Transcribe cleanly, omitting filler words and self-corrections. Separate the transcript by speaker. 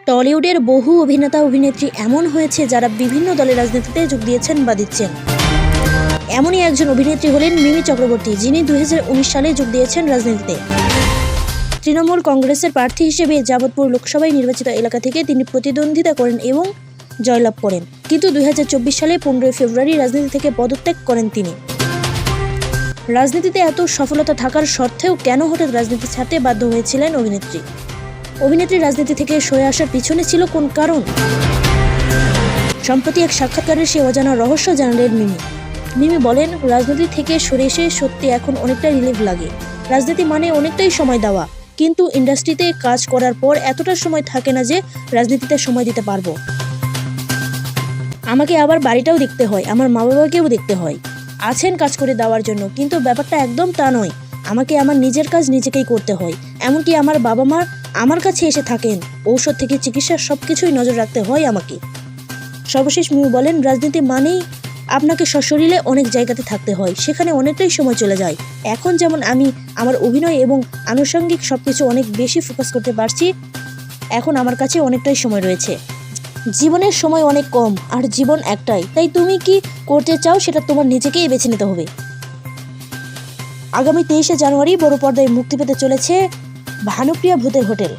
Speaker 1: টলিউডের বহু অভিনেতা অভিনেত্রী এমন হয়েছে যারা বিভিন্ন দলের রাজনীতিতে যোগ দিয়েছেন বা দিচ্ছেন। এমনই একজন অভিনেত্রী হলেন মিমি চক্রবর্তী, যিনি 2019 সালে যোগ দিয়েছেন রাজনীতিতে। তৃণমূল কংগ্রেসের প্রার্থী হিসেবে যাবতপুর লোকসভায় নির্বাচিত এলাকা থেকে তিনি প্রতিদ্বন্দ্বিতা করেন এবং জয়লাভ করেন। কিন্তু 2024 সালে 15 ফেব্রুয়ারি রাজনীতি থেকে পদত্যাগ করেন তিনি। রাজনীতিতে এত সফলতা থাকার সত্ত্বেও কেন হঠাৎ রাজনীতি ছাড়তে বাধ্য হয়েছিলেন অভিনেত্রী রাজনীতি থেকে সরে আসার পিছনে ছিল কোন কারণ? সম্প্রতি এক সাক্ষাৎকারে সে অজানা রহস্য জানালেন মিমি বলেন, রাজনীতি থেকে সরে এসে সত্যি এখন অনেকটা রিলিফ লাগে। রাজনীতি মানে অনেকটাই সময় দেওয়া, কিন্তু ইন্ডাস্ট্রিতে কাজ করার পর এতটা সময় থাকে না যে রাজনীতিতে সময় দিতে পারবো। আমাকে আবার বাড়িটাও দেখতে হয়, আমার মা বাবাকেও দেখতে হয়, আছেন কাজ করে দেওয়ার জন্য, কিন্তু ব্যাপারটা একদম তা নয়। আমাকে আমার নিজের কাজ নিজেকেই করতে হয়। এমনকি আমার বাবা মা আমার কাছে এসে থাকেন, ঔষধ থেকে চিকিৎসা সবকিছুই নজর রাখতে হয় আমাকে। সর্বশেষ মিমি বলেন, রাজনীতি মানেই আপনাকে সশরীরে অনেক জায়গাতে থাকতে হয়, সেখানে অনেকটাই সময় চলে যায়। এখন যেমন আমি আমার অভিনয় এবং আনুষঙ্গিক সবকিছু অনেক বেশি ফোকাস করতে পারছি, এখন আমার কাছে অনেকটাই সময় রয়েছে। জীবনের সময় অনেক কম, আর জীবন একটাই, তাই তুমি কি করতে চাও সেটা তোমার নিজেকেই বেছে নিতে হবে। আগামী 23শে জানুয়ারি বড় পর্দায় মুক্তি পেতে চলেছে ভানুপ্রিয়া ভূতের হোটেল।